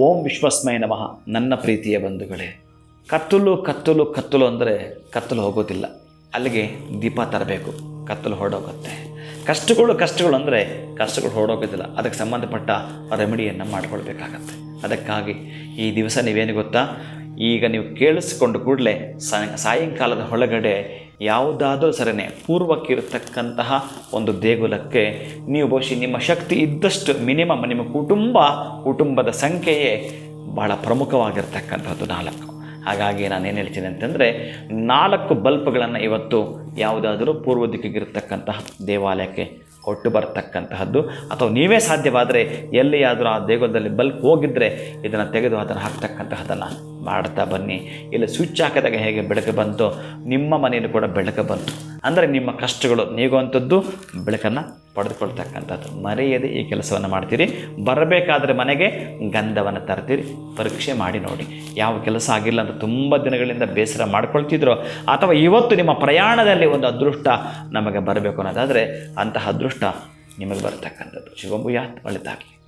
ಓಂ ವಿಶ್ವಸ್ಮೈ ನಮಃ. ನನ್ನ ಪ್ರೀತಿಯ ಬಂಧುಗಳೇ, ಕತ್ತಲು ಅಂದರೆ ಕತ್ತಲು ಹೋಗೋದಿಲ್ಲ, ಅಲ್ಲಿಗೆ ದೀಪ ತರಬೇಕು, ಕತ್ತಲು ಹೊರಡೋಗುತ್ತೆ. ಕಷ್ಟಗಳು ಅಂದರೆ ಕಷ್ಟಗಳು ಹೊರಡೋಗೋದಿಲ್ಲ, ಅದಕ್ಕೆ ಸಂಬಂಧಪಟ್ಟ ರೆಮಿಡಿಯನ್ನು ಮಾಡಿಕೊಳ್ಬೇಕಾಗತ್ತೆ. ಅದಕ್ಕಾಗಿ ಈ ದಿವಸ ನೀವೇನು ಗೊತ್ತಾ, ಈಗ ನೀವು ಕೇಳಿಸ್ಕೊಂಡು ಕೂಡಲೇ ಸಾಯಂಕಾಲದ ಒಳಗಡೆ ಯಾವುದಾದ್ರೂ ಸರಿನೇ ಪೂರ್ವಕ್ಕೆ ಇರತಕ್ಕಂತಹ ಒಂದು ದೇಗುಲಕ್ಕೆ ನೀವು ಬಹುಶಃ ನಿಮ್ಮ ಶಕ್ತಿ ಇದ್ದಷ್ಟು ಮಿನಿಮಮ್ ನಿಮ್ಮ ಕುಟುಂಬದ ಸಂಖ್ಯೆಯೇ ಬಹಳ ಪ್ರಮುಖವಾಗಿರ್ತಕ್ಕಂಥದ್ದು 4. ಹಾಗಾಗಿ ನಾನೇನು ಹೇಳ್ತೀನಿ ಅಂತಂದರೆ 4 ಬಲ್ಪ್ಗಳನ್ನು ಇವತ್ತು ಯಾವುದಾದರೂ ಪೂರ್ವ ದಿಕ್ಕಿಗಿರ್ತಕ್ಕಂತಹ ದೇವಾಲಯಕ್ಕೆ ಕೊಟ್ಟು ಬರ್ತಕ್ಕಂತಹದ್ದು, ಅಥವಾ ನೀವೇ ಸಾಧ್ಯವಾದರೆ ಎಲ್ಲಿಯಾದರೂ ಆ ದೇಗುಲದಲ್ಲಿ ಬಲ್ಪ್ ಹೋಗಿದ್ದರೆ ಇದನ್ನು ತೆಗೆದು ಅದನ್ನು ಹಾಕ್ತಕ್ಕಂತಹದನ್ನು ಮಾಡ್ತಾ ಬನ್ನಿ. ಇಲ್ಲಿ ಸ್ವಿಚ್ ಹಾಕಿದಾಗ ಹೇಗೆ ಬೆಳಕು ಬಂತು, ನಿಮ್ಮ ಮನೆಯಲ್ಲಿ ಕೂಡ ಬೆಳಕು ಬಂತು ಅಂದರೆ ನಿಮ್ಮ ಕಷ್ಟಗಳು ನೀಗುವಂಥದ್ದು, ಬೆಳಕನ್ನು ಪಡೆದುಕೊಳ್ತಕ್ಕಂಥದ್ದು. ಮರೆಯದೆ ಈ ಕೆಲಸವನ್ನು ಮಾಡ್ತೀರಿ. ಬರಬೇಕಾದ್ರೆ ಮನೆಗೆ ಗಂಧವನ್ನು ತರ್ತೀರಿ, ಪರೀಕ್ಷೆ ಮಾಡಿ ನೋಡಿ. ಯಾವ ಕೆಲಸ ಆಗಿಲ್ಲ ಅಂತ ತುಂಬ ದಿನಗಳಿಂದ ಬೇಸರ ಮಾಡ್ಕೊಳ್ತಿದ್ರೋ, ಅಥವಾ ಇವತ್ತು ನಿಮ್ಮ ಪ್ರಯಾಣದಲ್ಲಿ ಒಂದು ಅದೃಷ್ಟ ನಮಗೆ ಬರಬೇಕು ಅನ್ನೋದಾದರೆ ಅಂತಹ ಅದೃಷ್ಟ ನಿಮಗೆ ಬರ್ತಕ್ಕಂಥದ್ದು. ಶಿವಂಭೂಯಾತ್, ಒಳ್ಳೆಯದಾಗಲಿ.